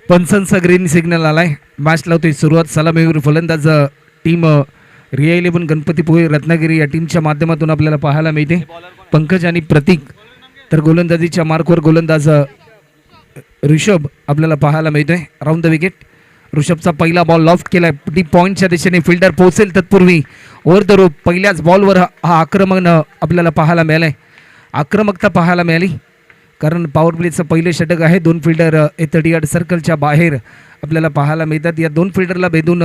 पंचांचा green signal आलाय. Match लावतोय सुरुवात. सलामीवीर फलंदाज टीम रिया 11 गणपतीपुळे रत्नागिरी या टीमच्या माध्यमातून आपल्याला पाहायला मिळते पंकज आणि प्रतीक. तर गोलंदाजीच्या मार्कवर गोलंदाज ऋषभ आपल्याला पाहायला मिळतोय. Round the wicket. ऋषभचा पहिला बॉल लॉफ्ट केलाय डीप पॉईंटच्या दिशेने. फिल्डर पोहोचेल तत्पूर्वी ओव्हर द रोप पहिल्याच बॉलवर हा आक्रमण आपल्याला पाहायला मिळालंय. आक्रमकता पाहायला मिळाली कारण पॉवर प्लेचं पहिले षटक आहे. दोन फिल्डर 30 सर्कलच्या बाहेर आपल्याला पाहायला मिळतात. या दोन फिल्डरला भेदून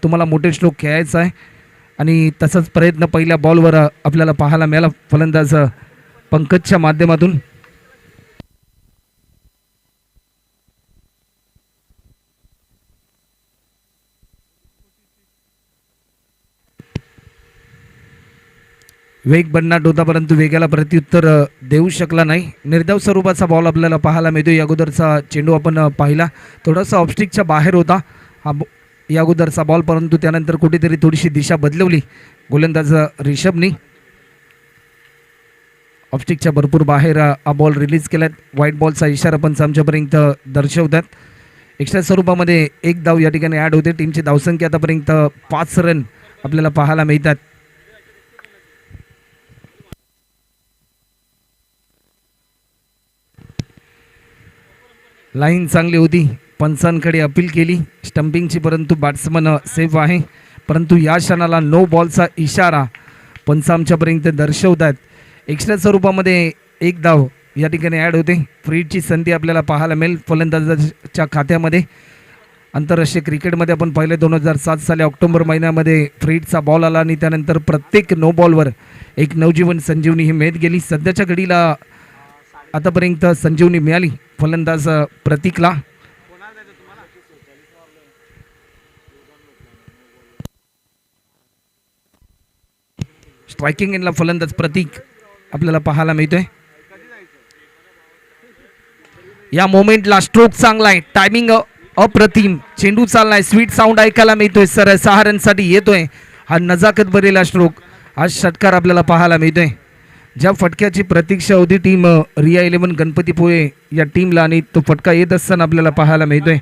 तुम्हाला मोठे स्ट्रोक खेळायचा आहे आणि तसाच प्रयत्न पहिल्या बॉलवर आपल्याला पाहायला मिळाला फलंदाज पंकजच्या माध्यमातून. वेग बननाट होता परंतु वेगाला प्रत्युत्तर देऊ शकला नाही. निर्धाव स्वरूपाचा बॉल आपल्याला पाहायला मिळतो. या अगोदरचा चेंडू आपण पाहिला थोडासा ऑफस्टिकच्या बाहेर होता हा या अगोदरचा बॉल, परंतु त्यानंतर कुठेतरी थोडीशी दिशा बदलवली गोलंदाज ऋषभनी. ऑफस्टिकच्या भरपूर बाहेर हा बॉल रिलीज केलाय. व्हाईट बॉलचा इशारा पण आमच्यापर्यंत दर्शवतात. एक्स्ट्रा स्वरूपामध्ये एक धाव या ठिकाणी ॲड होते. टीमची धावसंख्या आतापर्यंत 5 रन आपल्याला पाहायला मिळतात. लाईन चांगली होती. पंचांकडे अपील केली स्टंपिंगची परंतु बॅट्समन सेफ आहे. परंतु या क्षणाला नो बॉलचा इशारा पंच आमच्यापर्यंत दर्शवतात. एक्स्ट्रा स्वरूपामध्ये एक धाव या ठिकाणी ॲड होते. फ्रीडची संधी आपल्याला पाहायला मिळेल फलंदाजाच्या खात्यामध्ये. आंतरराष्ट्रीय क्रिकेटमध्ये आपण पहिले 2007 साली ऑक्टोबर महिन्यामध्ये फ्रीडचा बॉल आला आणि त्यानंतर प्रत्येक नो बॉलवर एक नवजीवन संजीवनी ही मेद गेली. सध्याच्या घडीला आतापर्यंत संजीवनी मिळाली फलंदाज प्रतीकला. स्ट्रायकिंग एंडला फलंदाज प्रतीक आपल्याला पाहायला मिळतोय. या मोमेंटला स्ट्रोक चांगला आहे. टायमिंग अप्रतिम. चेंडू चाललाय. स्वीट साऊंड ऐकायला मिळतोय. सर 6 रनसाठी येतोय हा नजाकत भरलेला स्ट्रोक. हा षटकार आपल्याला पाहायला मिळतोय. ज्या फटक्याची प्रतीक्षा होती टीम रिया 11 गणपतीपुळे या टीमला आणि तो फटका येत असताना आपल्याला पाहायला मिळतोय.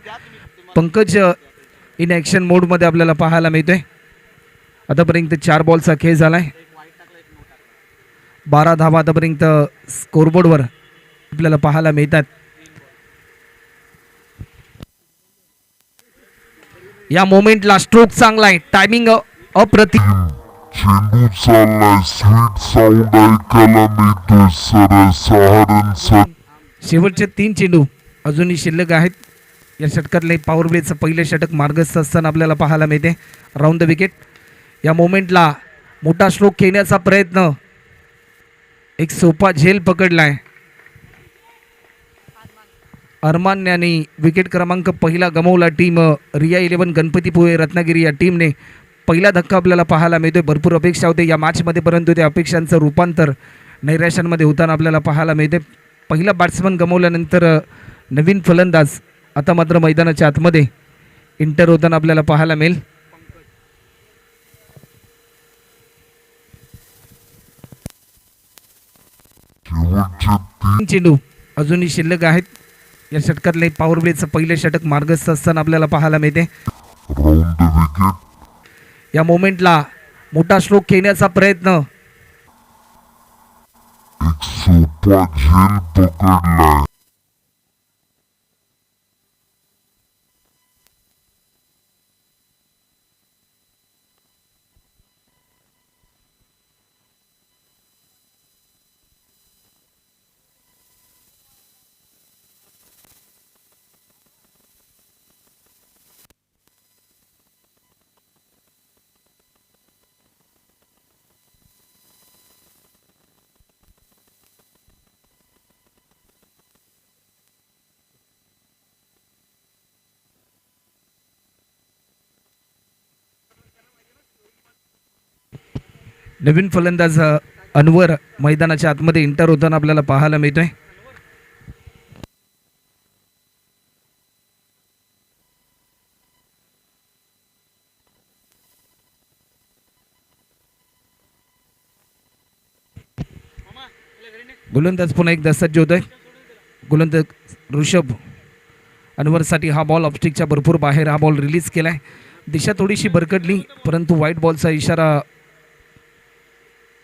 पंकज इन ॲक्शन मोडमध्ये आपल्याला पाहायला मिळतोय. आतापर्यंत 4 बॉलचा खेळ झालाय. 12 धावा आतापर्यंत स्कोरबोर्डवर आपल्याला पाहायला मिळतात. या मोमेंटला स्ट्रोक चांगला आहे. टायमिंग अप्रतिम. चेंडू चाललाय. स्वीट साऊंड ऐकायला मिळतोय. Sir 6 run. शेवटचे 3 चेंडू अजूनही शिल्लक आहेत. या षटकातले पॉवर प्लेचं पहिले षटक मार्गस्थ असताना आपल्याला पाहायला मिळते. Round the wicket. या मोमेंटला मोठा स्ट्रोक खेळण्याचा प्रयत्न. एक सोपा झेल पकडलाय. अरमान यांनी विकेट क्रमांक पहिला गमावला. टीम रिया 11 गणपतीपुळे रत्नागिरी या टीमने पहिला धक्का आपल्याला पाहायला मिळतोय. भरपूर अपेक्षा होते या मॅचमध्ये परंतु त्या अपेक्षांचं रूपांतर नैराश्यांमध्ये होताना आपल्याला पाहायला मिळते. पहिला बॅट्समन गमावल्यानंतर नवीन फलंदाज आता मात्र मैदानाच्या आतमध्ये इंटर होताना आपल्याला पाहायला मिळेल. चेंडू अजूनही शिल्लक आहेत. या षटकातले पॉवर प्लेचं पहिले षटक मार्गस्थ असताना आपल्याला पाहायला मिळते. या मोमेंटला मोठा स्ट्रोक खेळण्याचा प्रयत्न. एक सोपा झेल पकडलाय. नवीन फलंदाज अनवर मैदानाच्या आतमध्ये इंटर होताना आपल्याला पाहायला मिळतोय. गोलंदाज पुन्हा एकदा सज्ज होतोय. गोलंदाज ऋषभ अनवरसाठी हा बॉल ऑफस्टिकच्या भरपूर बाहेर हा बॉल रिलीज केला आहे. दिशा थोडीशी भरकटली, परंतु व्हाईट बॉलचा इशारा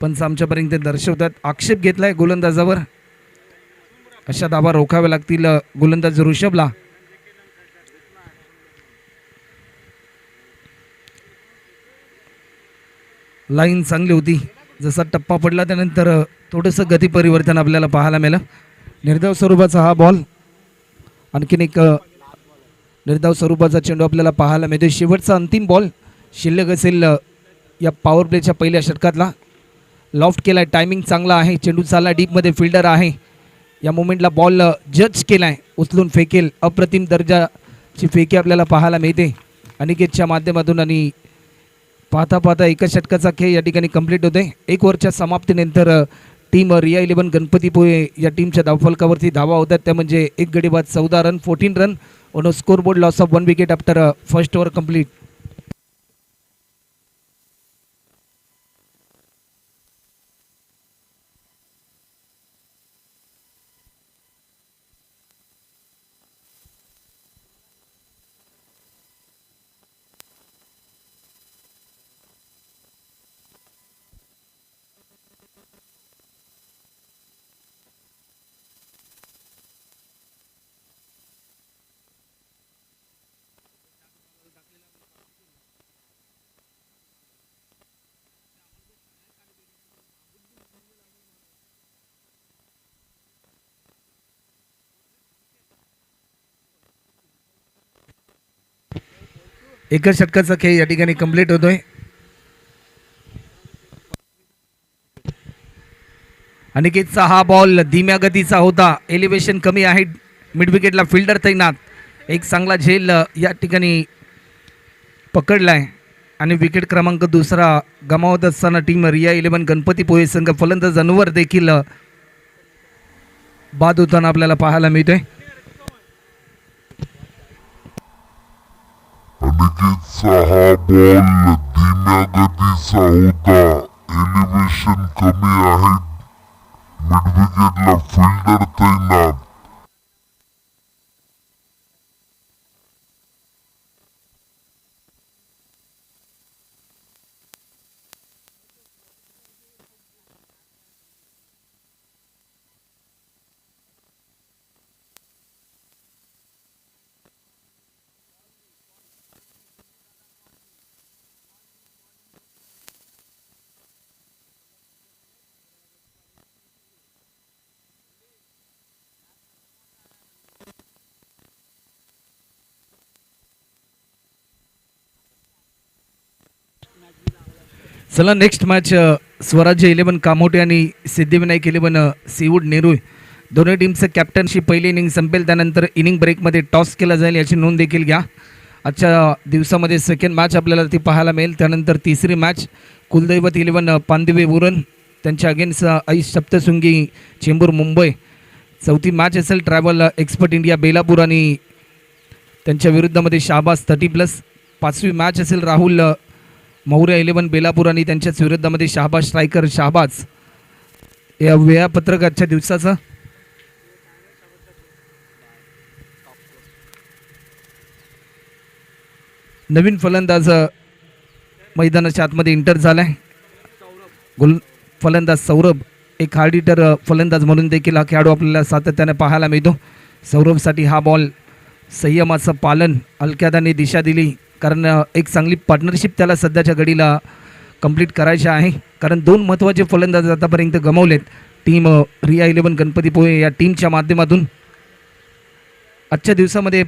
पंच आमच्यापर्यंत दर्शवतात. आक्षेप घेतला आहे गोलंदाजावर. अशा धावा रोखाव्या लागतील गोलंदाज ऋषभला. लाईन चांगली होती, जसा टप्पा पडला त्यानंतर थोडंसं गती परिवर्तन आपल्याला पाहायला मिळालं. निर्धाव स्वरूपाचा हा बॉल, आणखीन एक निर्धाव स्वरूपाचा चेंडू आपल्याला पाहायला मिळतो. शेवटचा अंतिम बॉल शिल्लक असेल या पॉवर प्लेच्या पहिल्या षटकातला. लॉफ्ट केला आहे, टायमिंग चांगला आहे, चेंडू चालला डीपमध्ये, फिल्डर आहे. या मोमेंटला बॉल जज केला आहे, उचलून फेकेल. अप्रतिम दर्जाची फेकी आपल्याला पाहायला मिळते अनिकेतच्या माध्यमातून. आणि पाहता पाहता एका षटकाचा खेळ या ठिकाणी कंप्लीट होते. 1 ओव्हरच्या समाप्तीनंतर टीम रिया 11 गणपतीपुळे या टीमच्या धावफलकावरती धावा होतात. त्या म्हणजे 1 गडी बाद 14 run, 14 run on score board, loss of 1 wicket after first over complete. एका षटकाचा खेळ या ठिकाणी कंप्लीट होतोय. अनिकेतचा हा बॉल धीम्या गतीचा होता, एलिव्हेशन कमी आहे, मिड विकेटला फिल्डर तैनात. एक चांगला झेल या ठिकाणी पकडलाय आणि विकेट क्रमांक 2 गमावत असताना टीम रिया 11 गणपतीपुळे संघ फलंदाज अनवर देखील बाद होताना आपल्याला पाहायला मिळतोय. अनिकेतचा हा बॉल धीम्या गतीचा होता, एलिव्हेशन कमी आहे, मिड विकेटला फिल्डर तैनात. चला नेक्स्ट मॅच स्वराज्य 11 कामोटे आणि सिद्धिविनायक 11 सीवूड नेरूळ दोन्ही टीमचं कॅप्टनशिप पहिली इनिंग संपेल, त्यानंतर इनिंग ब्रेकमध्ये टॉस केला जाईल याची नोंद देखील घ्या. आजच्या दिवसामध्ये सेकंड मॅच आपल्याला ती पाहायला मिळेल. त्यानंतर तिसरी मॅच कुलदैवत 11 पांदिवे उरण त्यांच्या अगेन्स्ट ऐस सप्तशृंगी चेंबूर मुंबई. चौथी मॅच असेल ट्रॅव्हल एक्सपर्ट इंडिया बेलापूर आणि त्यांच्या विरुद्धमध्ये शहाबाज 30+. पाचवी मॅच असेल राहुल मौर्य 11 बेलापूर आणि त्यांच्याच विरुद्धमध्ये शहाबाज स्ट्रायकर शहाबाज. या वेळापत्रक आजच्या दिवसाचं नवीन फलंदाज मैदानाच्या आतमध्ये इंटर झाला आहे. फलंदाज सौरभ एक हार्ड हिटर फलंदाज म्हणून देखील हा खेळाडू आपल्याला सातत्याने पाहायला मिळतो. सौरभसाठी हा बॉल संयमाचं पालन, हलक्यादाने दिशा दिली, कारण एक चांगली पार्टनरशिप त्याला सध्याच्या घडीला कंप्लीट करायची आहे. कारण 2 महत्त्वाचे फलंदाज आतापर्यंत गमावलेत टीम रिया 11 गणपतीपुळे या टीमच्या माध्यमातून. आजच्या दिवसामध्ये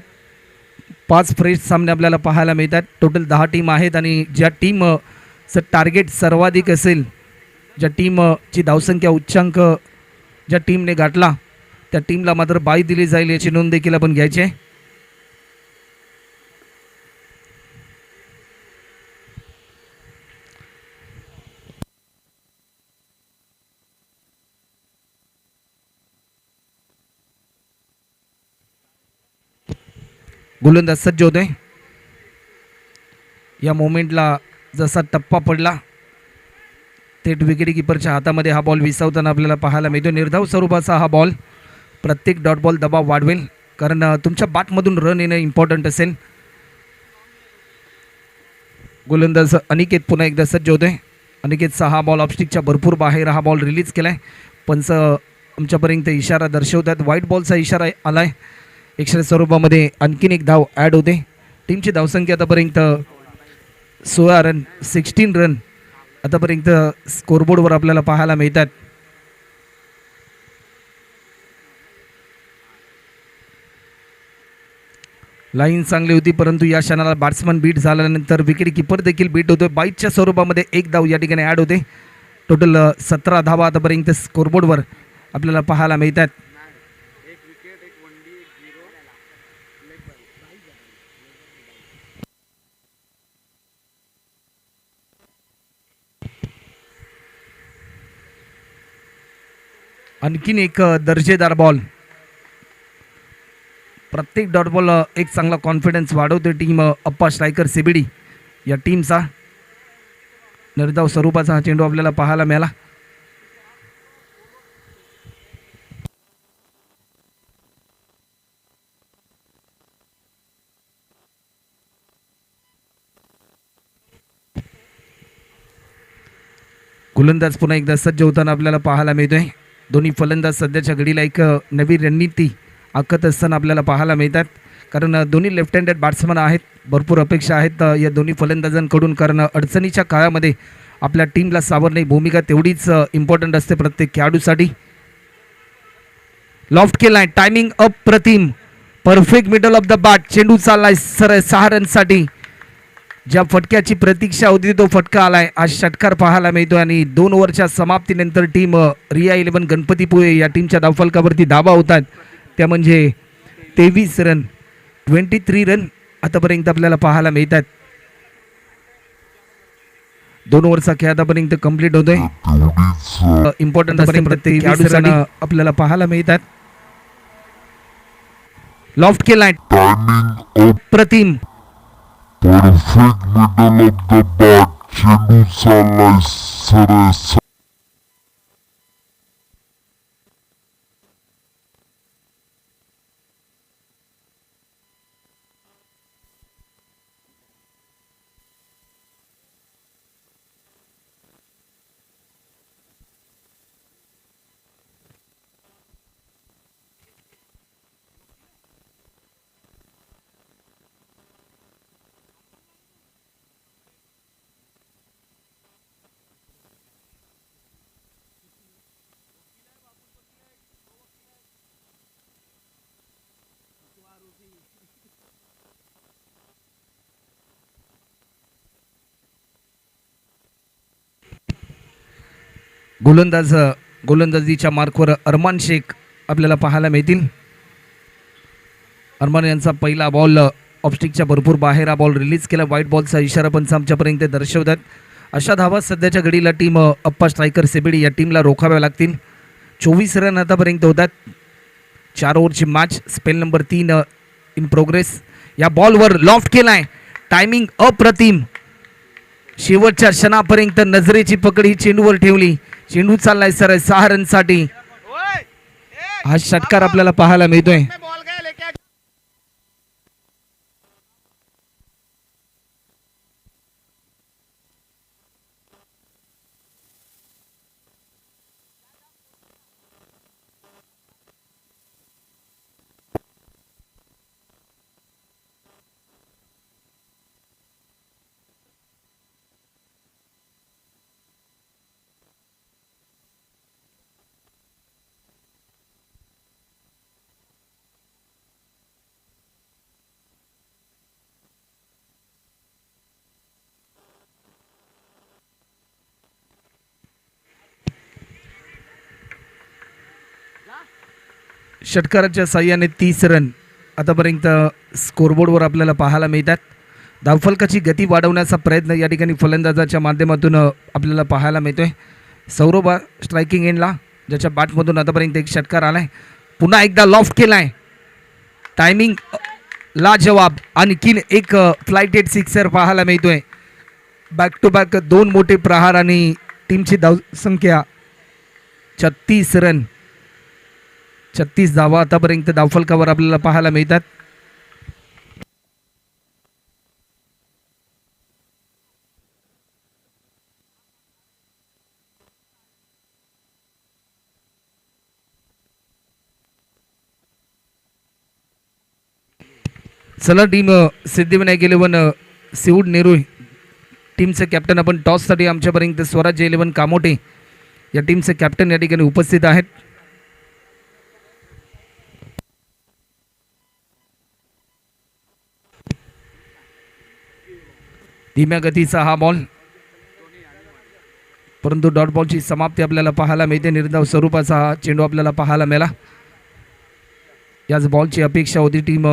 5 फ्रेश सामने आपल्याला पाहायला मिळतात. टोटल 10 टीम आहेत आणि ज्या टीमचं टार्गेट सर्वाधिक असेल, ज्या टीमची धावसंख्या उच्चांक ज्या टीमने गाठला त्या टीमला मात्र बाई दिली जाईल याची नोंद देखील आपण घ्यायची आहे. गोलंदाज सज्ज होतोय. या मोमेंटला जसा टप्पा पडला थेट विकेटकीपरच्या हातामध्ये हा बॉल विसावताना आपल्याला पाहायला मिळतो. निर्धाव स्वरूपाचा हा बॉल प्रत्येक डॉट बॉल दबाव वाढवेल, कारण तुमच्या बॅटमधून रन येणं इम्पॉर्टंट असेल. गोलंदाज अनिकेत पुन्हा एकदा सज्ज होतोय. अनिकेतचा हा बॉल ऑफस्टिकच्या भरपूर बाहेर हा बॉल रिलीज केलाय. पंच आमच्यापर्यंत इशारा दर्शवतात. व्हाईट बॉलचा इशारा आलाय. एक्स्ट्रा स्वरूपामध्ये आणखीन एक धाव ॲड होते. टीमची धावसंख्या आतापर्यंत 16 रन 16 रन आतापर्यंत स्कोरबोर्डवर आपल्याला पाहायला मिळतात. लाईन चांगली होती परंतु या क्षणाला बॅट्समन बीट झाल्यानंतर विकेट किपर देखील बीट होतोय. बाईटच्या स्वरूपामध्ये एक धाव या ठिकाणी ॲड होते. टोटल 17 धावा आतापर्यंत स्कोरबोर्डवर आपल्याला पाहायला मिळतात. आणखीन एक दर्जेदार बॉल. प्रत्येक डॉट बॉल एक चांगला कॉन्फिडन्स वाढवते टीम अप्पा स्ट्रायकर सीबीडी या टीमचा. निर्धाव स्वरूपाचा हा चेंडू आपल्याला पाहायला मिळाला. गोलंदाज पुन्हा एकदा सज्ज होताना आपल्याला पाहायला मिळतोय. दोन्ही फलंदाज सध्याच्या घडीला एक नवी रणनीती आखत असताना आपल्याला पाहायला मिळतात. कारण दोन्ही लेफ्ट हँडेड बॅट्समन आहेत. भरपूर अपेक्षा आहेत या दोन्ही फलंदाजांकडून. कारण अडचणीच्या काळामध्ये आपल्या टीमला सावरणे भूमिका तेवढीच इम्पॉर्टंट असते प्रत्येक खेळाडूसाठी. लॉफ्ट केलाय. टायमिंग अप्रतिम. Perfect middle of the bat. चेंडू चाललाय सरळ 6 रनसाठी. ज्या फटक्याची प्रतीक्षा होती तो फटका आलाय. आज षटकार पाहायला मिळतोय आणि 2 ओव्हरच्या समाप्तीनंतर टीम रिया 11 गणपतीपुळे या टीमच्या धावफलकावरती धाबा होतात. त्या म्हणजे 23 रन 23 रन आतापर्यंत आपल्याला पाहायला मिळतात. 2 ओव्हरचा खेळ आतापर्यंत कंप्लीट होतोय. इम्पॉर्टंट असते प्रत्येक खेळाडूसाठी आपल्याला पाहायला मिळतात. लॉफ्ट केलाय. प्रतिम. Perfect middle of the bat. चेंडू चाललाय सरळ. गोलंदाजीच्या मार्कवर अरमान शेख आपल्याला पाहायला मिळतील. अरमान यांचा पहिला बॉल ऑफस्टिकच्या भरपूर बाहेर हा बॉल रिलीज केला. व्हाईट बॉलचा इशारा पण आमच्यापर्यंत दर्शवतात. अशा धावा सध्याच्या घडीला टीम अप्पा स्ट्रायकर सीबीडी या टीमला रोखाव्या लागतील. 24 रन आतापर्यंत होतात. 4 ओव्हरची match. Spell number 3 in progress. या बॉलवर लॉफ्ट केलाय. टायमिंग अप्रतिम. शेवटच्या क्षणापर्यंत नजरेची पकड ही चेंडूवर ठेवली. चेंडू चाललाय सरळ 6 रनसाठी. हा षटकार आपल्याला पाहायला मिळतोय. षटकाराच्या साह्याने 30 रन आतापर्यंत स्कोरबोर्डवर आपल्याला पाहायला मिळतात. धावफलकाची गती वाढवण्याचा प्रयत्न या ठिकाणी फलंदाजाच्या माध्यमातून आपल्याला पाहायला मिळतोय. सौरभ स्ट्रायकिंग एंडला ज्याच्या बॅटमधून आतापर्यंत एक षटकार आलाय. पुन्हा एकदा लॉफ्ट केलाय. टायमिंग लाजवाब. आणखीन एक फ्लायटेड सिक्सर पाहायला मिळतोय. बॅक टू बॅक 2 मोठे प्रहार आणि टीमची धावसंख्या 36 रन. 36 धावा आतापर्यंत धावफलकावर आपल्याला पाहायला मिळतात. चला टीम सिद्धिविनायक 11 सिऊड नेहरू टीमचे कॅप्टन आपण टॉससाठी आमच्यापर्यंत स्वराज्य 11 कामोटे या टीमचे कॅप्टन या ठिकाणी उपस्थित आहेत. धीम्या गतीचा हा बॉल, परंतु डॉट बॉलची समाप्ती आपल्याला पाहायला मिळते. निर्धाव स्वरूपाचा हा चेंडू आपल्याला पाहायला मिळाला. याच बॉलची अपेक्षा होती टीम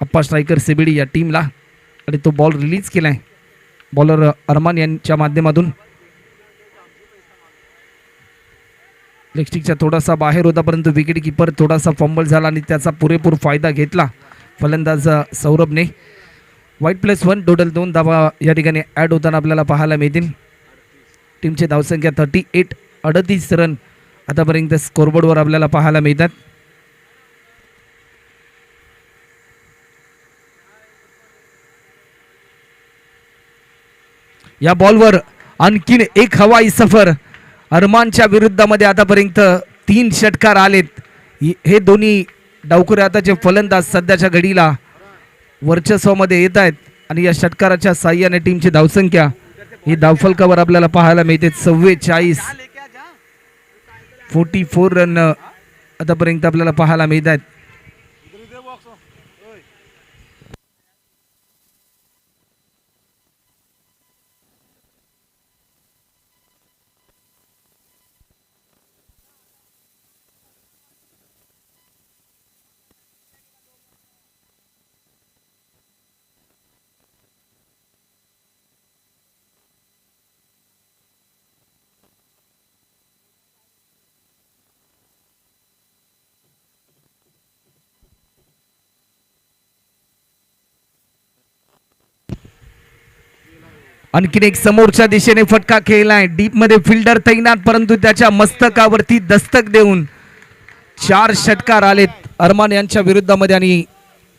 अप्पा स्ट्रायकर सीबीडी या टीमला आणि तो बॉल रिलीज केलाय बॉलर अरमान यांच्या माध्यमातून. लेगस्टिकच्या थोडासा बाहेर होता, परंतु विकेट किपर थोडासा फंबल झाला आणि त्याचा पुरेपूर फायदा घेतला फलंदाज सौरभने. +1 टोटल 2 धावा या ठिकाणी ॲड होताना आपल्याला पाहायला मिळतील. टीमची धावसंख्या 38 रन आतापर्यंत स्कोरबोर्डवर आपल्याला पाहायला मिळतात. या बॉलवर आणखीन एक हवाई सफर. अरमानच्या विरुद्धामध्ये आतापर्यंत 3 षटकार आलेत. हे दोन्ही डावखुरे आताचे फलंदाज सध्याच्या घडीला वर्चस्वामध्ये येत आहेत आणि या षटकाराच्या साह्याने टीमची धावसंख्या ही धावफलकावर आपल्याला पाहायला मिळते 44 रन आतापर्यंत आपल्याला पाहायला मिळत आहेत. आणखीन एक समोरच्या दिशेने फटका खेळलाय. डीप मध्ये फिल्डर तैनात, परंतु त्याच्या मस्तकावरती दस्तक देऊन 4 षटकार आलेत अरमान यांच्या विरुद्धामध्ये आणि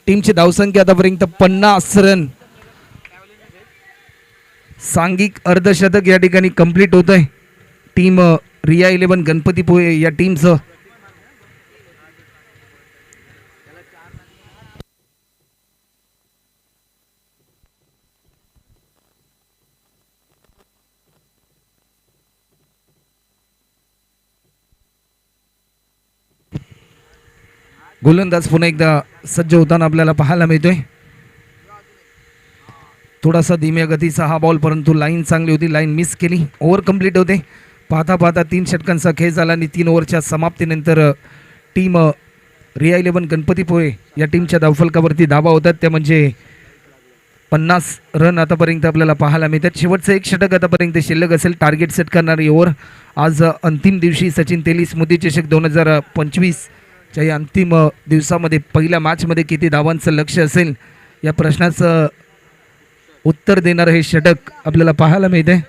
टीमची धावसंख्या आतापर्यंत 50 रन. सांघिक अर्धशतक या ठिकाणी कंप्लीट होत आहे टीम रिया 11 गणपतीपुळे या टीमचं. गोलंदाज पुन्हा एकदा सज्ज होताना आपल्याला पाहायला मिळतोय. थोडासा धीम्या गतीचा हा बॉल, परंतु लाईन चांगली होती, लाईन मिस केली. ओव्हर कंप्लीट होते. पाहता पाहता 3 षटकांचा खेळ झाला आणि 3 ओव्हरच्या समाप्तीनंतर टीम रिया 11 गणपतीपुळे या टीमच्या धावफलकावरती धावा होतात. त्या म्हणजे 50 रन आतापर्यंत आपल्याला पाहायला मिळतात. शेवटचं 1 षटक आतापर्यंत शिल्लक असेल. टार्गेट सेट करणारी ओव्हर आज अंतिम दिवशी सचिन तेली स्मृती चषक 2025 च्या या अंतिम दिवसामध्ये पहिल्या मॅचमध्ये किती धावांचं लक्ष असेल या प्रश्नाचं उत्तर देणारं हे षटक आपल्याला पाहायला मिळते.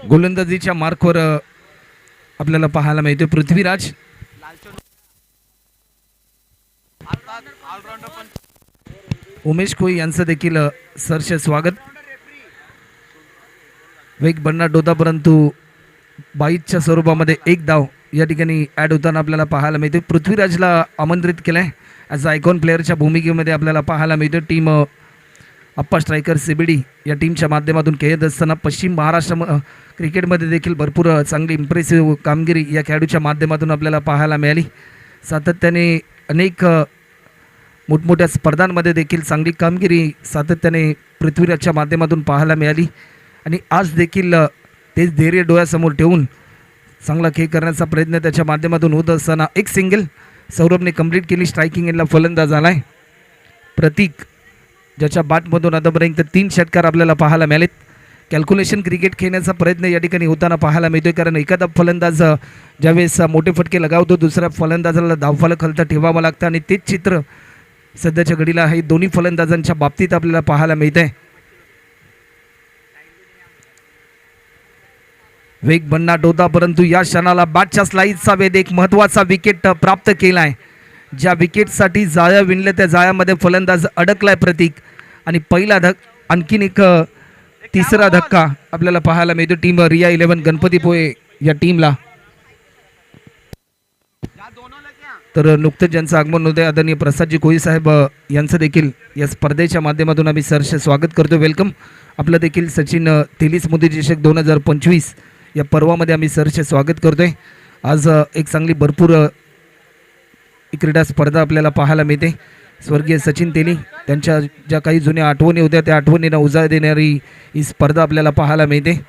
गोलंदाजीच्या मार्कवर आपल्याला पाहायला मिळते पृथ्वीराज. उमेश कोई यांचं देखील सरसे स्वागत. वेग भन्नाट होता, परंतु 22च्या स्वरूपामध्ये 1 धाव या ठिकाणी ॲड होताना आपल्याला पाहायला मिळते. पृथ्वीराजला आमंत्रित केलंय ॲज अ आयकॉन प्लेअरच्या भूमिकेमध्ये आपल्याला पाहायला मिळते. टीम अप्पा स्ट्रायकर सीबीडी या टीमच्या माध्यमातून खेळत असताना पश्चिम महाराष्ट्र क्रिकेटमध्ये देखील भरपूर चांगली इम्प्रेसिव्ह कामगिरी या खेळाडूच्या माध्यमातून आपल्याला पाहायला मिळाली. सातत्याने अनेक मोठमोठ्या स्पर्धांमध्ये देखील चांगली कामगिरी सातत्याने पृथ्वीराजच्या माध्यमातून पाहायला मिळाली आणि आज देखील तेच धैर्य डोळ्यासमोर ठेवून चांगला खेळ करण्याचा प्रयत्न त्याच्या माध्यमातून होत असताना एक सिंगल सौरभने कंप्लीट केली. स्ट्रायकिंग एंडला फलंदाज आलाय प्रतीक, ज्याच्या बॅटमधून आतापर्यंत 3 षटकार आपल्याला पाहायला मिळालेत. कॅल्क्युलेशन क्रिकेट खेळण्याचा प्रयत्न या ठिकाणी होताना पाहायला मिळतोय, कारण एखादा फलंदाज ज्यावेळेस मोठे फटके लगावतो दुसऱ्या फलंदाजाला धावफलक हलता ठेवावं लागतं आणि तेच चित्र सध्याच्या घडीला हे दोन्ही फलंदाजांच्या बाबतीत आपल्याला पाहायला मिळतंय. वेग भन्नाट होता, परंतु या क्षणाला बॅटच्या स्लाईसचा वेध एक महत्त्वाचा विकेट प्राप्त केलाय. ज्या विकेटसाठी जाळ्या विणल्या त्या जाळ्यामध्ये फलंदाज अडकलाय प्रतीक, आणि पहिला आणखीन एक तिसरा धक्का आपल्याला पाहायला मिळतो टीम रिया 11 गणपतीपुळे या टीमला. तर नुकतंच ज्यांचं आगमन होते आदरणीय प्रसादजी कोळी साहेब यांचं देखील या स्पर्धेच्या माध्यमातून आम्ही सहर्ष स्वागत करतो. वेलकम. आपलं देखील सचिन तेलीस मोदी चषक 2025 या पर्वामध्ये आम्ही सहर्ष स्वागत करतोय. आज एक चांगली भरपूर क्रीडा स्पर्धा आपल्याला पाहायला मिळते. स्वर्गीय सचिन तेली त्यांच्या ज्या काही जुन्या आठवणी होत्या त्या आठवणींना उजाळा देणारी ही स्पर्धा आपल्याला पाहायला मिळते.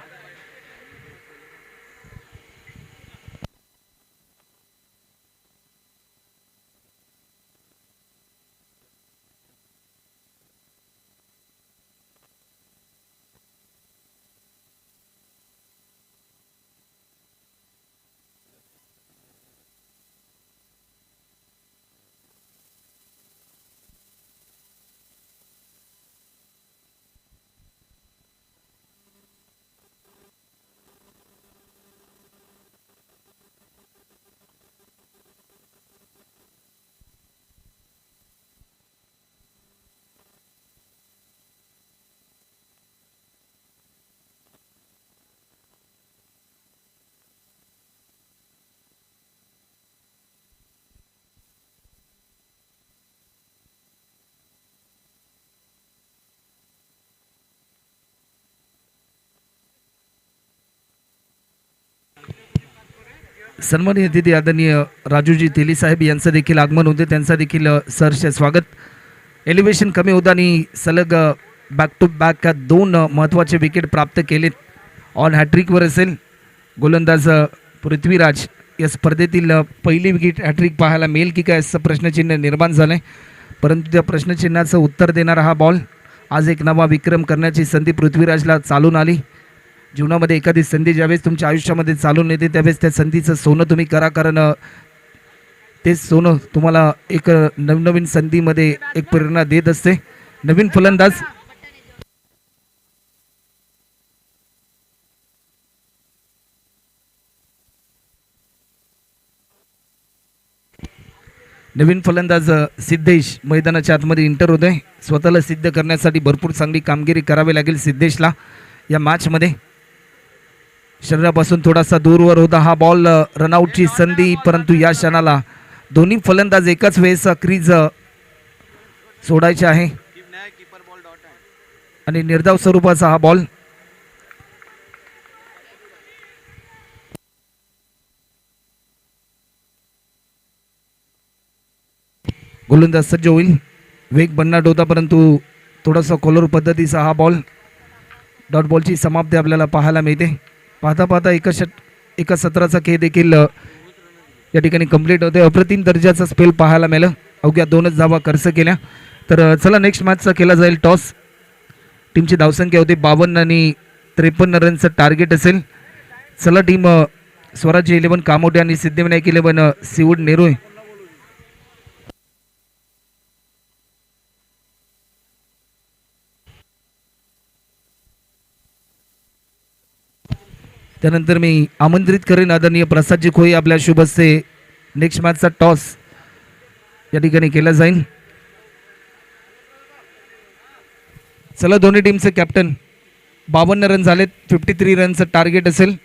सन्माननीय अतिथी आदरणीय राजूजी तेली साहेब यांचं देखील आगमन होते, त्यांचं देखील सहर्ष स्वागत. एलिव्हेशन कमी होतं आणि सलग बॅक टू बॅक 2 महत्त्वाचे विकेट प्राप्त केलेत. ऑन हॅट्रिकवर असेल गोलंदाज पृथ्वीराज. या स्पर्धेतील पहिली विकेट हॅट्रिक पाहायला मिळेल की काय असं प्रश्नचिन्ह निर्माण झालं आहे, परंतु त्या प्रश्नचिन्हाचं उत्तर देणारा हा बॉल. आज एक नवा विक्रम करण्याची संधी पृथ्वीराजला चालून आली. जीवनामध्ये एखादी संधी ज्यावेळेस तुमच्या आयुष्यामध्ये चालून येते त्यावेळेस त्या संधीचं सोनं तुम्ही करा, कारण तेच सोनं तुम्हाला एक नवनवीन संधीमध्ये एक प्रेरणा देत असते. नवीन फलंदाज सिद्धेश मैदानाच्या आतमध्ये इंटर होत आहे. स्वतःला सिद्ध करण्यासाठी भरपूर चांगली कामगिरी करावी लागेल सिद्धेशला या मॅचमध्ये. शरीरापासून थोडासा दूरवर होता हा बॉल. रनआउटची संधी, परंतु या क्षणाला दोन्ही फलंदाज एकाच वेळेस क्रीज सोडायचे आहे आणि निर्धाव स्वरूपाचा हा बॉल. गोलंदाज सज्ज होईल. वेग भन्नाट होता, परंतु थोडासा कॉलर पद्धतीचा हा बॉल. डॉट बॉलची समाप्ती आपल्याला पाहायला मिळते. पाहता पाहता एका सत्राचा खेळ देखील या ठिकाणी कंप्लीट होते. अप्रतिम दर्जाचा स्पेल पाहायला मिळालं. अवघ्या 2च धावा खर्च केल्या. तर चला नेक्स्ट मॅचचा केला जाईल टॉस. टीमची धावसंख्या होती 52 आणि 53 रनचं टार्गेट असेल. चला टीम स्वराज्य 11 कामोटे आणि सिद्धिविनायक 11 सिवूड नेरुळे त्यानंतर मी आमंत्रित करेन आदरणीय प्रसादजी खोई आपल्या शुभ हस्ते नेक्स्ट मॅचचा टॉस या ठिकाणी केला जाईल. चला दोन्ही टीमचे कॅप्टन. 52 रन झालेत. 53 रनचं टार्गेट असेल.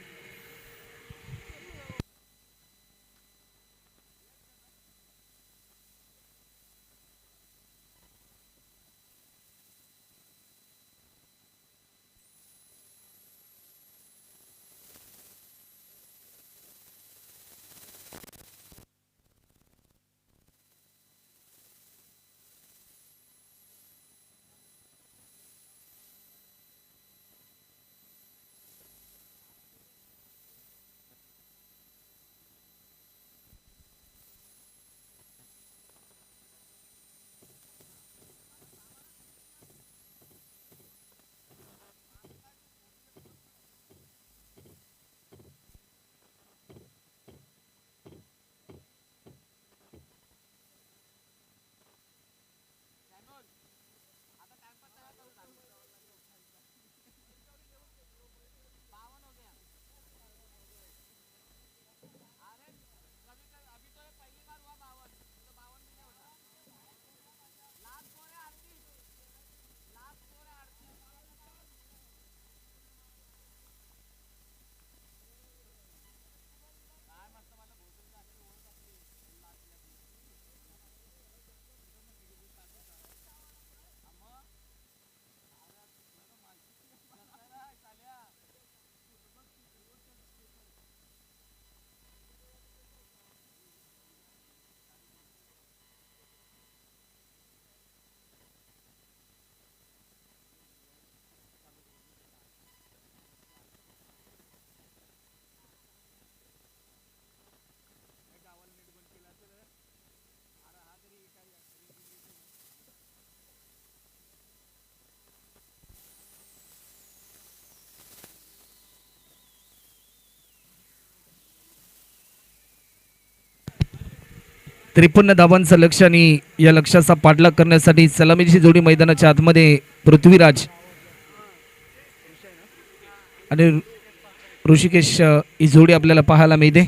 53 धावांचं लक्ष आणि या लक्ष्याचा पाठलाग करण्यासाठी सलामीची जोडी मैदानाच्या आतमध्ये पृथ्वीराज आणि ऋषिकेश ही जोडी आपल्याला पाहायला मिळते.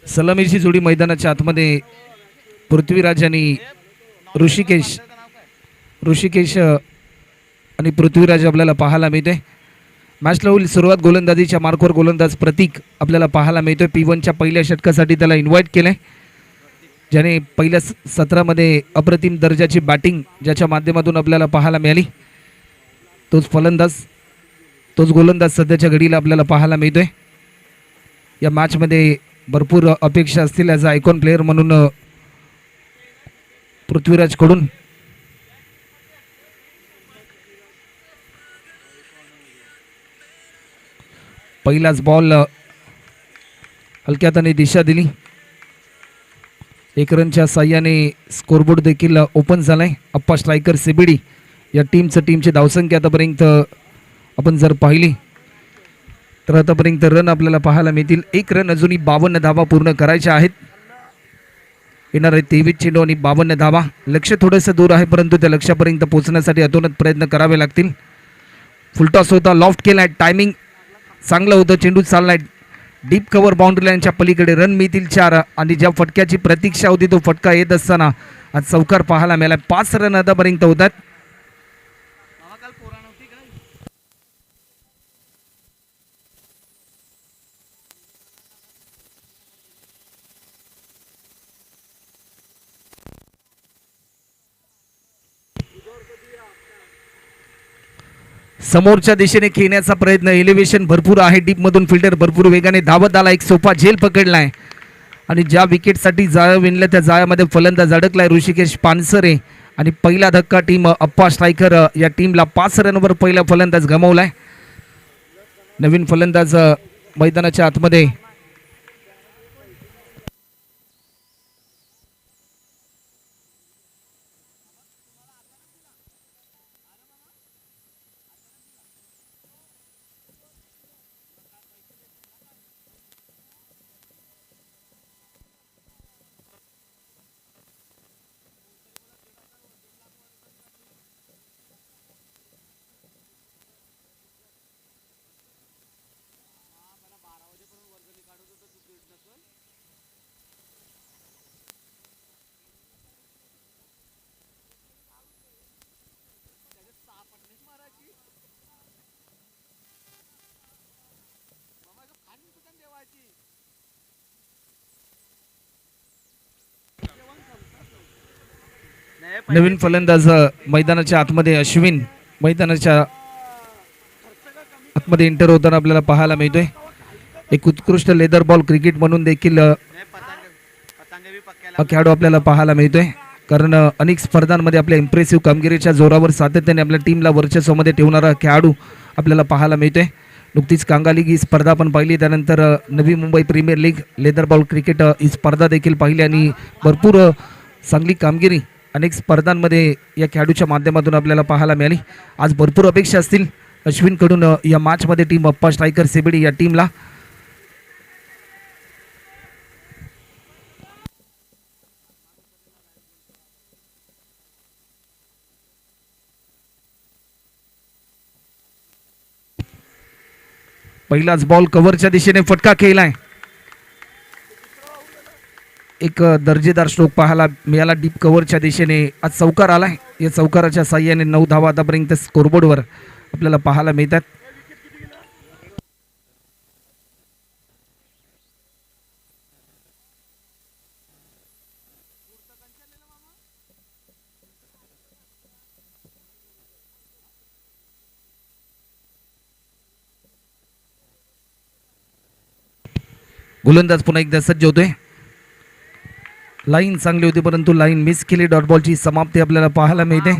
सलामीची जोडी मैदानाच्या आतमध्ये पृथ्वीराज आणि ऋषिकेश आणि पृथ्वीराज आपल्याला पाहायला मिळते. मॅचला होईल सुरुवात गोलंदाजीच्या मार्कवर गोलंदाज प्रतीक आपल्याला पाहायला मिळतोय. P1च्या पहिल्या षटकासाठी त्याला इन्व्हाइट केलंय, ज्याने पहिल्या सत्रामध्ये अप्रतिम दर्जाची बॅटिंग ज्याच्या माध्यमातून आपल्याला पाहायला मिळाली. तोच गोलंदाज सध्याच्या घडीला आपल्याला पाहायला मिळतोय. या मॅचमध्ये भरपूर अपेक्षा असतील ॲज अ आयकॉन प्लेअर म्हणून पृथ्वीराजकडून. पहिलाच बॉल हलक्या हाताने दिशा दिली. 1 रनच्या साह्याने स्कोरबोर्ड देखील ओपन झालाय. अप्पा स्ट्रायकर CBD या टीमची धावसंख्या आतापर्यंत आपण जर पाहिली तर आतापर्यंत रन आपल्याला पाहायला मिळतील. 1 रन अजूनही 52 धावा पूर्ण करायच्या आहेत. येणार आहे 23 चेंडू आणि 52 धावा. लक्ष थोडंसं दूर आहे, परंतु त्या लक्ष्यापर्यंत पोहोचण्यासाठी अतोनात प्रयत्न करावे लागतील. फुलटॉस होता, लॉफ्ट केलाय, टायमिंग चांगलं होतं, चेंडू चाललाय डीप कव्हर बाउंड्री लाईनच्या पलीकडे. रन मिळतील 4 आणि ज्या फटक्याची प्रतीक्षा होती तो फटका येत असताना आज चौकार पाहायला मिळाला. 5 रन आतापर्यंत होतात. समोरच्या दिशेने खेळण्याचा प्रयत्न, एलिव्हेशन भरपूर आहे, डीप मधून फिल्डर भरपूर वेगाने धावत आला, एक सोपा झेल पकडलाय आणि ज्या विकेटसाठी जाळं विणलं त्या जाळ्यामध्ये फलंदाज अडकलाय ऋषिकेश पानसरे. आणि पहिला धक्का टीम अप्पा स्ट्रायकर या टीमला 5 रनवर पहिला फलंदाज गमावलाय. नवीन फलंदाज मैदानाच्या आतमध्ये नवीन फलंदाज मैदानाच्या आतमध्ये अश्विन मैदानाच्या आतमध्ये एंटर होताना आपल्याला पाहायला मिळतोय. एक उत्कृष्ट लेदर बॉल क्रिकेट म्हणून देखील हा खेळाडू आपल्याला पाहायला मिळतोय, कारण अनेक स्पर्धांमध्ये आपल्या इम्प्रेसिव्ह कामगिरीच्या जोरावर सातत्याने आपल्या टीमला वर्चस्वामध्ये ठेवणारा खेळाडू आपल्याला पाहायला मिळतोय. नुकतीच कांगा लीग ही स्पर्धा आपण पाहिली, त्यानंतर Navi Mumbai premier league leather ball cricket ही स्पर्धा देखील पाहिली आणि भरपूर चांगली कामगिरी अनेक स्पर्धांमध्ये या खेळाडूच्या माध्यमातून आपल्याला पाहायला मिळाली. आज भरपूर अपेक्षा असतील अश्विनकडून या मॅचमध्ये टीम अप्पा स्ट्रायकर सेबडी या टीमला. पहिलाच बॉल कव्हरच्या दिशेने फटका खेळलाय. एक दर्जेदार स्ट्रोक पाहायला मिळाला डीप कव्हरच्या दिशेने. आज चौकार आलाय, या चौकाराच्या साह्याने 9 धावा आतापर्यंत स्कोरबोर्डवर आपल्याला पाहायला मिळतात. गोलंदाज पुन्हा एकदा सज्ज होतोय. लाईन चांगली होती परंतु लाईन मिस केली. डॉट बॉलची समाप्ती आपल्याला पाहायला मिळते.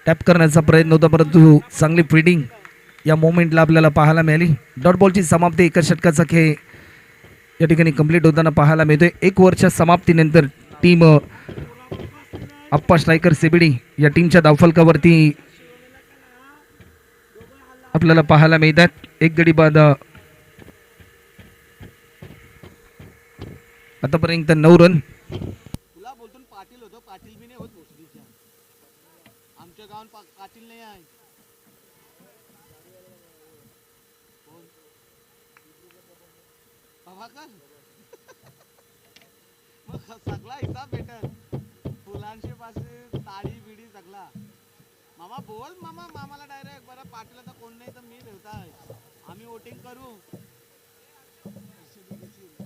टॅप करण्याचा प्रयत्न होता परंतु चांगली फिल्डिंग या मोमेंटला आपल्याला पाहायला मिळाली. डॉट बॉलची समाप्ती एका षटकाचा खेळ या ठिकाणी कंप्लीट होताना पाहायला मिळतोय. 1 ओव्हरच्या समाप्तीनंतर टीम अप्पा स्ट्रायकर सेबडी या टीमच्या धावफलकावरती आपल्याला पाहायला मिळतात. 1 गडी बाद आतापर्यंत 9 रन. तुला बोलतो पाटील होतो, पाटील बी नाही होत भोसडीच्या. आमच्या गावात पाटील नाही आहे. मग सगळा हिसाब भेटल. फुलांशी पासून ताडी बिडी सगळा. मामा बोल मामा, मामाला डायरेक्ट बरं पाटील तर कोण नाही तर मी ठेवताय. आम्ही वोटिंग करू.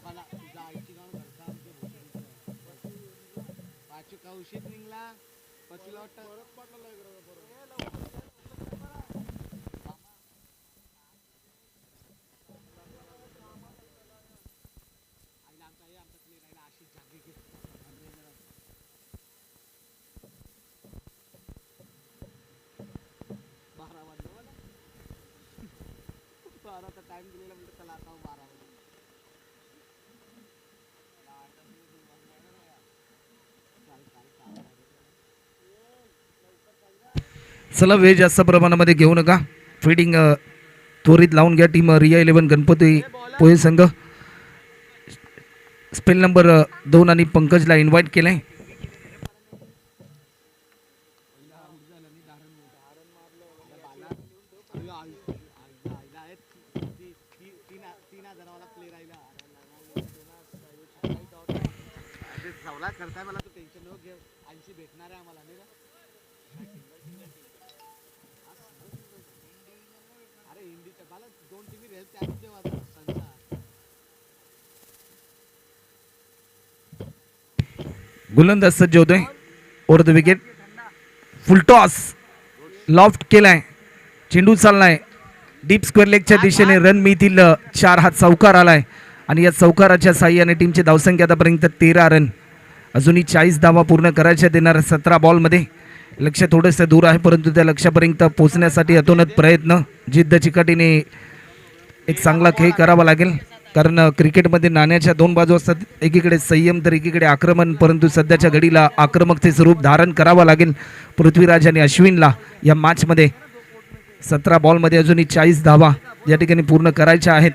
मला तुझा आईची गाव घरचा आमच्या भोसडीचं. पाचवी कौशिक निघला पचीला वाटतं टाइम दिलेला म्हणजे त्याला आता 12 चला वेळ जास्त प्रमाणामध्ये घेऊ नका. फिल्डिंग त्वरित लावून घ्या. टीम रिया 11 गणपती पोहे संघ स्पेल नंबर 2 आणि पंकजला इन्व्हाइट केलंय. करताय मला तू टेन्शन नको घेऊ. 80 भेटणार आहे आम्हाला नाही रे. अरे हिंदीच्या मला 2 टीव्ही रेल त्याच देवा संसा. गोलंदाज सज्ज होतोय. Over the wicket. Full toss loft केलाय. चेंडू चाललाय डीप स्क्वेअर लेगच्या दिशेने. रन मिळतील 4. हा चौकार आलाय आणि या चौकाराच्या साह्याने टीमची धावसंख्या आतापर्यंत 13 रन. अजूनही 40 धावा पूर्ण करायच्या देणार 17 बॉलमध्ये. लक्ष थोडंसं दूर आहे परंतु त्या लक्ष्यापर्यंत पोहोचण्यासाठी अतोनात प्रयत्न, जिद्द चिकाटीने एक चांगला खेळ करावा लागेल. कारण क्रिकेटमध्ये नाण्याच्या 2 बाजू असतात. एकीकडे संयम तर एकीकडे आक्रमण. परंतु सध्याच्या घडीला आक्रमकतेचं रूप धारण करावं लागेल पृथ्वीराज आणि अश्विनला. या मॅचमध्ये 17 बॉलमध्ये अजूनही 40 धावा या ठिकाणी पूर्ण करायच्या आहेत.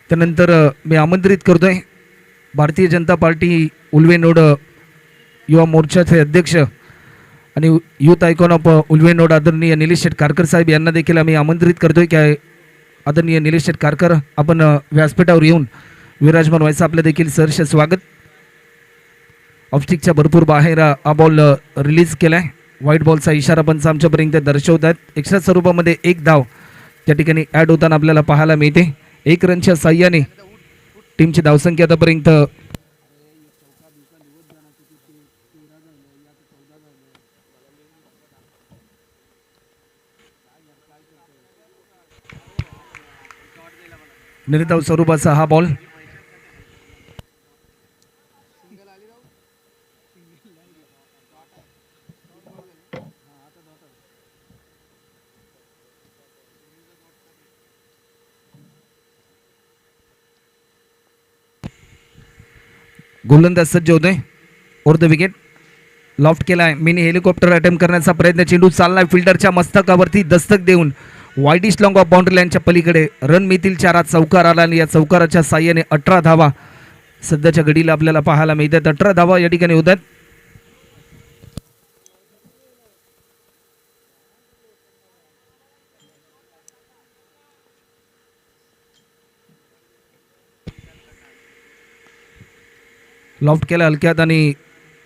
त्यानंतर मी आमंत्रित करतोय भारतीय जनता पार्टी उल्वेनोड युवा मोर्चाचे अध्यक्ष आणि यूथ आयकॉन ऑफ उल्वेनोड आदरणीय निलेश शेठ कारकर साहेब यांना देखील आम्ही आमंत्रित करतोय की आदरणीय निलेश शेठ कारकर आपण व्यासपीठावर येऊन विराजमान व्हायचं. आपलं देखील सहर्ष स्वागत. ऑफस्टिकच्या भरपूर बाहेर हा बॉल रिलीज केलाय. व्हाईट बॉलचा इशारा पंच आमच्यापर्यंत दर्शवत आहेत. एक्स्ट्रा स्वरूपामध्ये 1 धाव त्या ठिकाणी ॲड होताना आपल्याला पाहायला मिळते. 1 रनच्या साह्याने टीमची धावसंख्या आतापर्यंत निर्धाव स्वरूपाचा हा बॉल. गोलंदाज सज्ज होतोय. ओर द विकेट लॉफ्ट केलाय. मिनी हेलिकॉप्टर अटेम्प्ट करण्याचा प्रयत्न. चेंडू चाललाय फिल्डरच्या मस्तकावरती दस्तक देऊन वाईडिश लॉंग ऑफ बाउंड्री लाईनच्या पलीकडे रन मिळतील 4. चौकार आला आणि या चौकाराच्या साह्याने 18 धावा सध्याच्या घडीला आपल्याला पाहायला मिळतात. 18 धावा या ठिकाणी होतात. लॉफ्ट केला हलक्यात आणि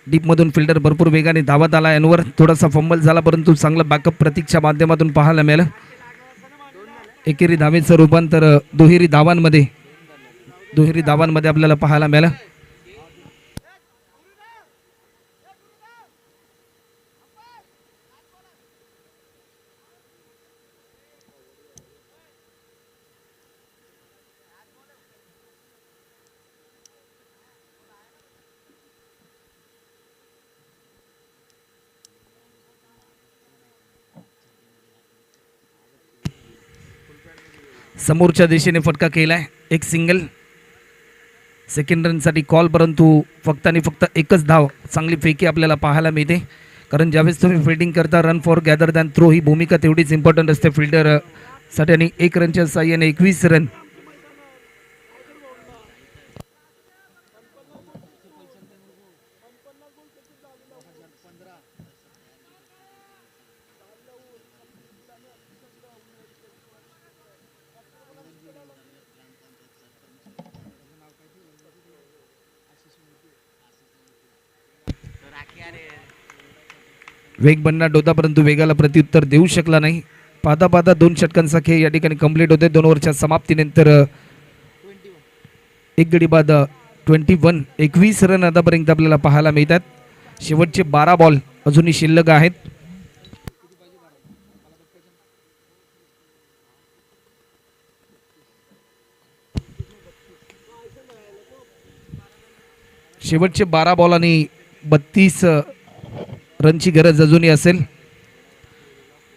डीपमधून फिल्डर भरपूर वेगाने धावत आला. यांवर थोडासा फंबल झाला परंतु चांगला बॅकअप प्रतीकच्या माध्यमातून पाहायला मिळालं. एकेरी धावेचं रूपांतर दुहेरी धावांमध्ये आपल्याला पाहायला मिळालं. समोरच्या दिशेने फटका केलाय. एक सिंगल. सेकंड रनसाठी कॉल परंतु फक्त आणि फक्त एकच धाव. चांगली फेकी आपल्याला पाहायला मिळते कारण ज्यावेळेस तुम्ही फिल्डिंग करता run for gather then throw ही भूमिका तेवढीच इम्पॉर्टंट असते फिल्डर साठी. आणि 1 रनच्या साह्याने 21 रन. वेग बनला डोदा परंतु वेगाला प्रत्युत्तर देऊ शकला नाही. पाहता पाहता 2 षटकांचा खेळ या ठिकाणी कंप्लीट होते. 2 ओव्हरच्या समाप्तीनंतर 1 गडी बाद 21 रन आतापर्यंत आपल्याला पाहायला मिळतात. शेवटचे 12 बॉल अजूनही शिल्लक आहेत. शेवटचे 12 बॉल आणि 32 रनची गरज अजूनही असेल.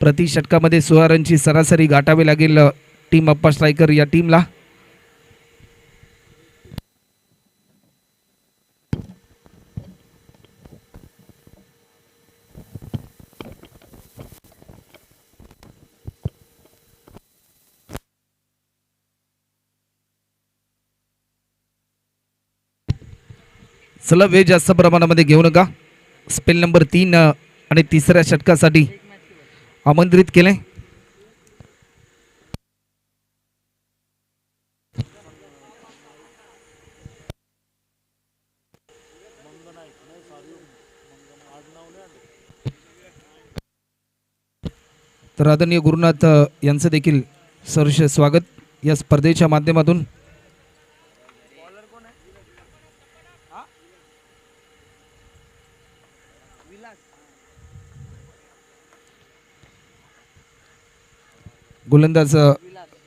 प्रति षटकामध्ये 16 रनची सरासरी गाठावी लागेल टीम अप्पा स्ट्रायकर या टीमला. चला वेळ जास्त प्रमाणामध्ये घेऊ नका. स्पेल नंबर 3 आणि तिसऱ्या षटकासाठी आमंत्रित केले. तर आदरणीय गुरुनाथ यांचं देखील सहर्ष स्वागत या स्पर्धेच्या माध्यमातून. गोलंदाज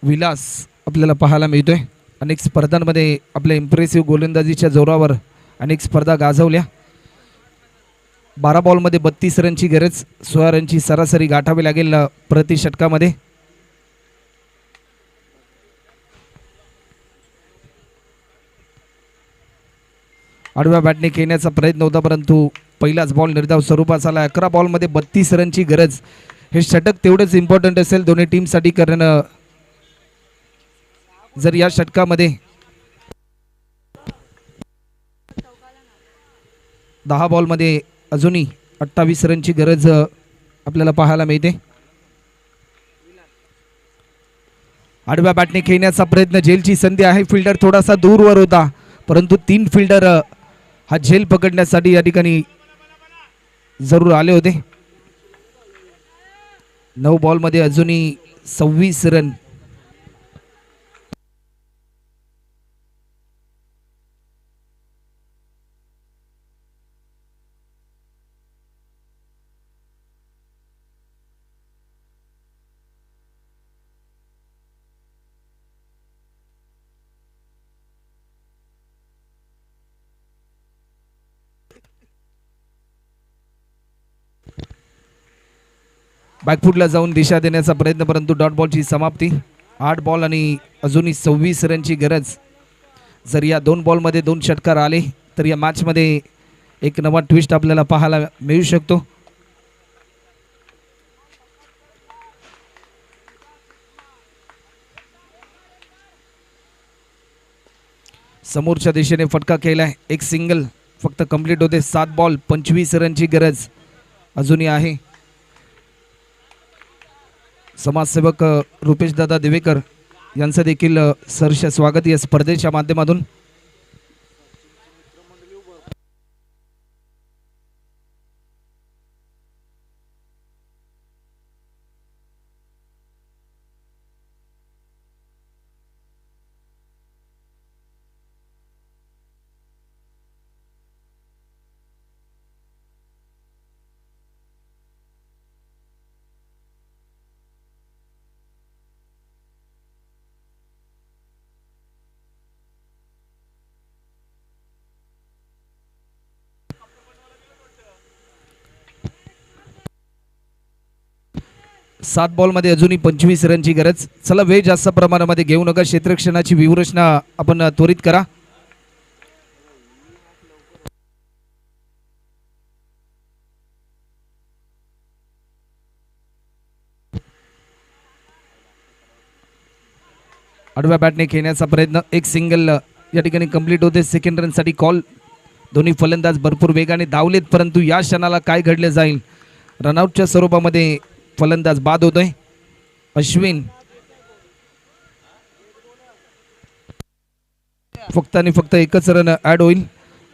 विलास आपल्याला पाहायला मिळतोय. अनेक स्पर्धांमध्ये आपल्या इम्प्रेसिव्ह गोलंदाजीच्या जोरावर अनेक स्पर्धा गाजवल्या. 12 बॉलमध्ये 32 रनची गरज. 16 रनची सरासरी गाठावी लागेल प्रति षटकामध्ये. आडव्या बॅटने खेळण्याचा प्रयत्न होता परंतु पहिलाच बॉल निर्धाव स्वरूपाचा आला. 11 बॉलमध्ये 32 रनची गरज. हे षटक तेवढंच इम्पॉर्टंट असेल दोन्ही टीमसाठी कारण जर या षटकामध्ये 10 बॉलमध्ये अजूनही 28 रनची गरज आपल्याला पाहायला मिळते. आडव्या बॅटने खेळण्याचा प्रयत्न. झेलची संधी आहे. फिल्डर थोडासा दूरवर होता परंतु 3 फिल्डर हा झेल पकडण्यासाठी या ठिकाणी जरूर आले होते. 9 बॉलमध्ये अजूनही 26 रन बॅकफूटला जाऊन दिशा देण्याचा प्रयत्न, परंतु डॉट बॉलची समाप्ती. 8 बॉल आणि अजूनही 26 रनची गरज. जर या 2 बॉलमध्ये 2 षटकार आले तर या मॅचमध्ये एक नवा ट्विस्ट आपल्याला पाहायला मिळू शकतो. समोरच्या दिशेने फटका केलाय, एक सिंगल फक्त कंप्लीट होते. 7 बॉल 25 रनची गरज अजूनही आहे. समाजसेवक रुपेश दादा दिवेकर यांचं देखील सहर्ष स्वागत या स्पर्धेच्या माध्यमातून. सात बॉलमध्ये अजूनही 25 रनची गरज. चला वेळ जास्त प्रमाणामध्ये घेऊ नका, क्षेत्ररक्षणाची व्यूहरचना आपण त्वरित करा. आडव्या बॅटने खेळण्याचा प्रयत्न, एक सिंगल या ठिकाणी कंप्लीट होते. सेकंड रनसाठी कॉल. दोन्ही फलंदाज भरपूर वेगाने धावलेत, परंतु या क्षणाला काय घडले जाईल. रनआउटच्या स्वरूपामध्ये फलंदाज बाद होतोय. अश्विन फक्त आणि फक्त एकच रन ऍड होईल.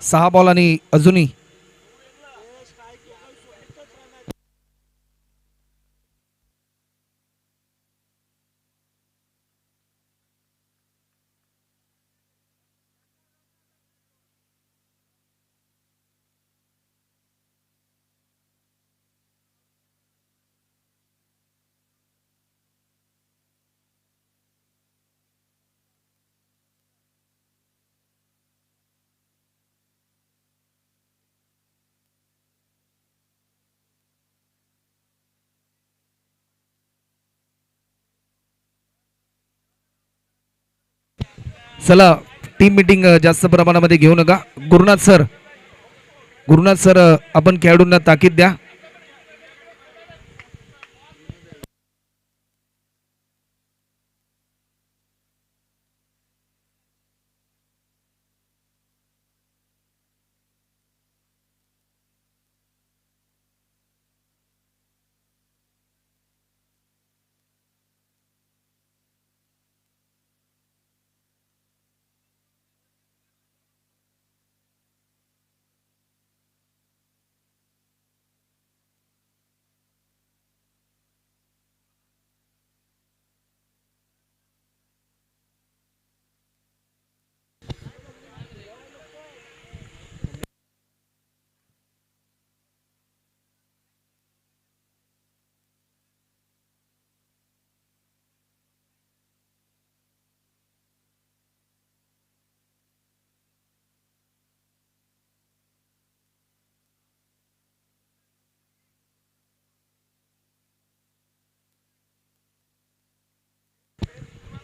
6 बॉल आणि अजूनही चला टीम मीटिंग जास्त प्रमाणामध्ये घेऊ नका. गुरुनाथ सर आपण खेळाडूंना ताकीद द्या.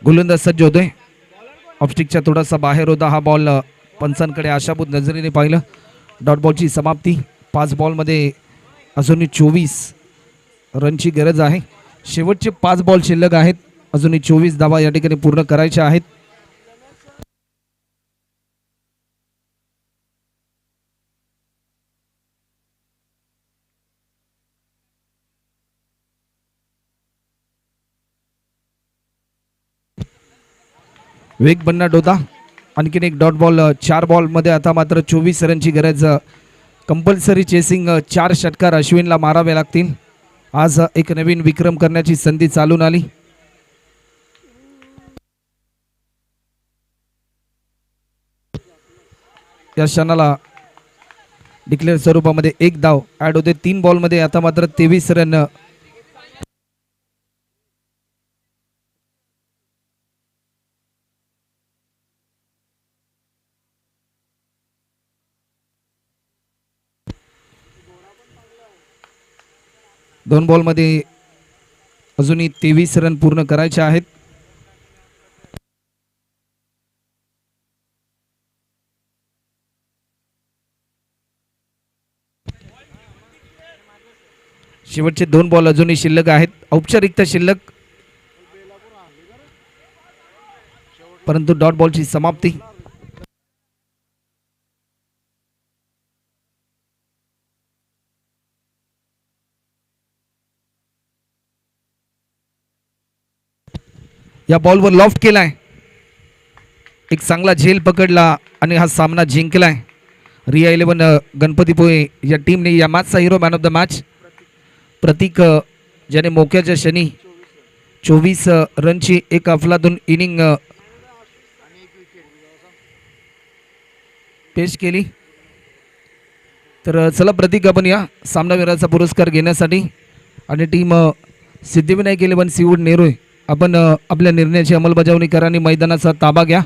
गोलंदाज सज्ज होतोय. ऑफस्टिकच्या थोडासा बाहेर होता हा बॉल. पंचांकडे आशाभूत नजरेने पाहिलं. डॉट बॉलची समाप्ती. 5 बॉलमध्ये अजूनही 24 रनची गरज आहे. शेवटचे 5 बॉल शिल्लक आहेत. अजूनही 24 धावा या ठिकाणी पूर्ण करायच्या आहेत. वेग बन्नाट होता. आणखीन एक डॉट बॉल. 4 बॉलमध्ये आता मात्र 24 रनची गरज. कंपल्सरी चेसिंग 4 षटकार अश्विनला मारावे लागतील. आज एक नवीन विक्रम करण्याची संधी चालून आली. या क्षणाला डिक्लेअर स्वरूपामध्ये 1 धाव ऍड होते. 3 बॉलमध्ये आता मात्र 23 रन. दोन बॉलमध्ये अजूनही 23 रन पूर्ण करायचे आहेत. शेवटचे 2 बॉल अजूनही शिल्लक आहेत, औपचारिकता शिल्लक, परंतु डॉट बॉलची समाप्ती. या बॉलवर लॉफ्ट केलाय, एक चांगला झेल पकडला आणि हा सामना जिंकलाय. रिया 11 गणपतीपुळे या टीमने या मॅचचा hero man of the match Prateek, ज्याने मोक्याच्या क्षणी 24 रनची एक अफलातून इनिंग पेश केली. तर चला प्रतीक, आपण या सामनावीराचा पुरस्कार घेण्यासाठी आणि टीम सिद्धिविनायक 11 सीवूड नेरोय आपण आपल्या निर्णयाची अंमलबजावणी करा आणि मैदानाचा ताबा घ्या.